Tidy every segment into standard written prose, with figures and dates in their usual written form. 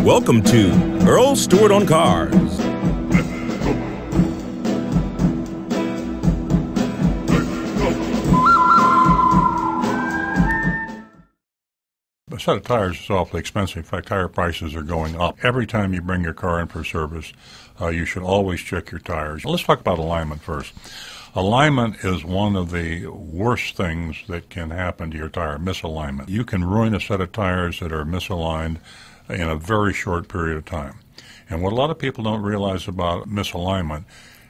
Welcome to Earl Stewart on Cars. A set of tires is awfully expensive. In fact, tire prices are going up. Every time you bring your car in for service, you should always check your tires. Let's talk about alignment first. Alignment is one of the worst things that can happen to your tire, misalignment. You can ruin a set of tires that are misaligned in a very short period of time. And what a lot of people don't realize about misalignment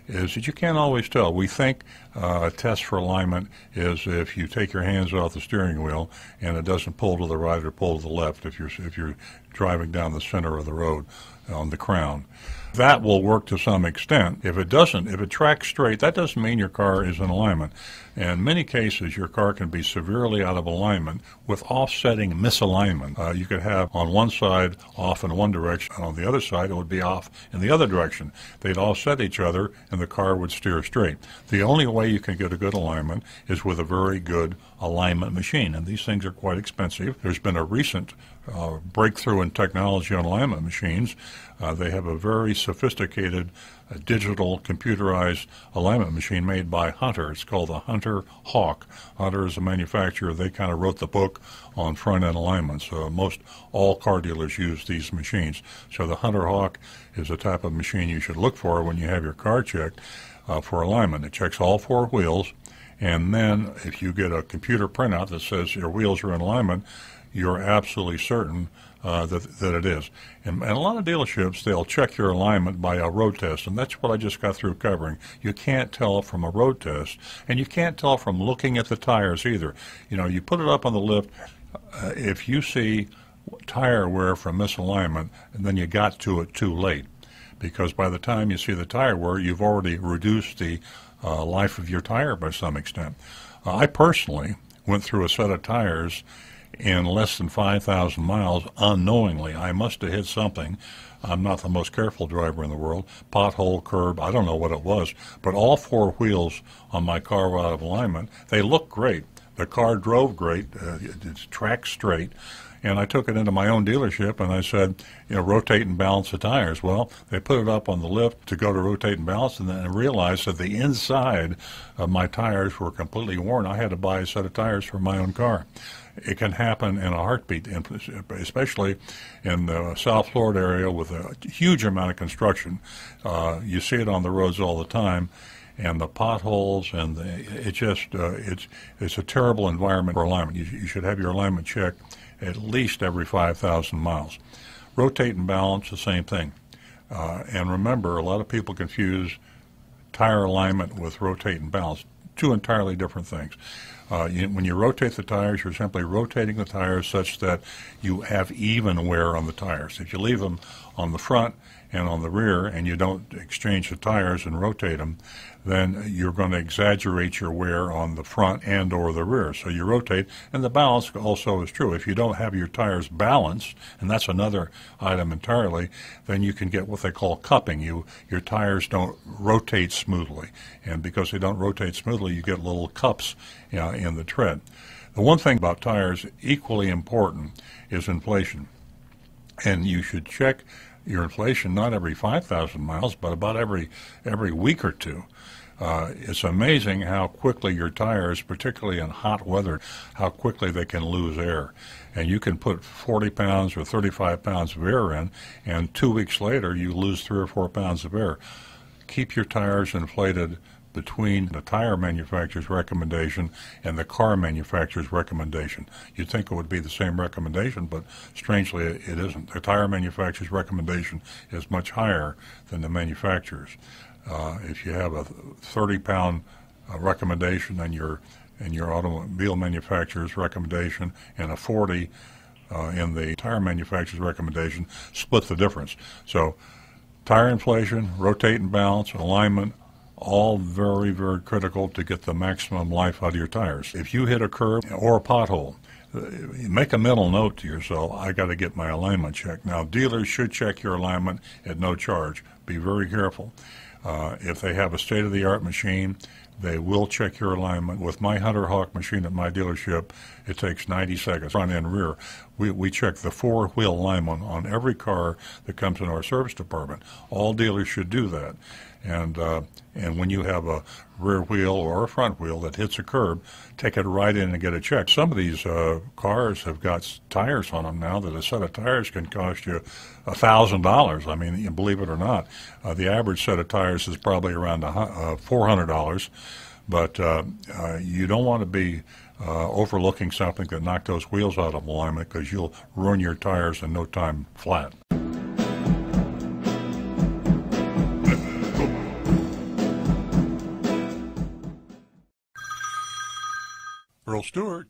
is that you can't always tell. We think a test for alignment is if you take your hands off the steering wheel and it doesn't pull to the right or pull to the left if you're driving down the center of the road on the crown. That will work to some extent. If it doesn't, if it tracks straight, that doesn't mean your car is in alignment. In many cases, your car can be severely out of alignment with offsetting misalignment. You could have on one side off in one direction, and on the other side it would be off in the other direction. They'd offset each other, and the car would steer straight. The only way you can get a good alignment is with a very good alignment machine, and these things are quite expensive. There's been a recent breakthrough in technology on alignment machines. They have a very sophisticated digital computerized alignment machine made by Hunter. It's called the Hunter Hawk. Hunter is a manufacturer. They kind of wrote the book on front-end alignment. So most all car dealers use these machines. So the Hunter Hawk is a type of machine you should look for when you have your car checked for alignment. It checks all four wheels, and then if you get a computer printout that says your wheels are in alignment, you're absolutely certain that it is. And a lot of dealerships, they'll check your alignment by a road test, and that's what I just got through covering. You can't tell from a road test, and you can't tell from looking at the tires either. You know, you put it up on the lift, if you see tire wear from misalignment, and then you got to it too late, because by the time you see the tire wear, you've already reduced the life of your tire by some extent. I personally went through a set of tires in less than 5,000 miles unknowingly. I must have hit something. I'm not the most careful driver in the world. Pothole, curb, I don't know what it was. But all four wheels on my car were out of alignment. They looked great. The car drove great. It's tracked straight. And I took it into my own dealership and I said, you know, rotate and balance the tires. Well, they put it up on the lift to go to rotate and balance, and then I realized that the inside of my tires were completely worn. I had to buy a set of tires for my own car. It can happen in a heartbeat, especially in the South Florida area with a huge amount of construction. You see it on the roads all the time, and the potholes, and it's a terrible environment for alignment. You should have your alignment checked at least every 5,000 miles. Rotate and balance, the same thing. And remember, a lot of people confuse tire alignment with rotate and balance. Two entirely different things. When you rotate the tires, you're simply rotating the tires such that you have even wear on the tires. If you leave them on the front and on the rear and you don't exchange the tires and rotate them, then you're going to exaggerate your wear on the front and or the rear. So you rotate, and the balance also is true. If you don't have your tires balanced, and that's another item entirely, then you can get what they call cupping. Your tires don't rotate smoothly, and because they don't rotate smoothly, you get little cups in the tread. The one thing about tires equally important is inflation, and you should check your inflation not every 5,000 miles, but about every week or two. It's amazing how quickly your tires, particularly in hot weather, how quickly they can lose air. And you can put 40 pounds or 35 pounds of air in, and 2 weeks later you lose 3 or 4 pounds of air. Keep your tires inflated between the tire manufacturer's recommendation and the car manufacturer's recommendation. You'd think it would be the same recommendation, but strangely it isn't. The tire manufacturer's recommendation is much higher than the manufacturer's. If you have a 30-pound recommendation and your automobile manufacturer's recommendation and a 40 in the tire manufacturer's recommendation, split the difference. So tire inflation, rotate and balance, alignment, all very, very critical to get the maximum life out of your tires. If you hit a curb or a pothole, make a mental note to yourself, I got to get my alignment checked. Now, dealers should check your alignment at no charge. Be very careful. If they have a state-of-the-art machine They will check your alignment. With my Hunter Hawk machine at my dealership, it takes 90 seconds, front and rear. We check the four-wheel alignment on every car that comes in our service department. All dealers should do that. And when you have a rear wheel or a front wheel that hits a curb, take it right in and get it checked. Some of these cars have got tires on them now that a set of tires can cost you $1,000. I mean, believe it or not, the average set of tires is probably around $400. But you don't want to be overlooking something that knocked those wheels out of alignment, because you'll ruin your tires in no time flat. Earl Stewart.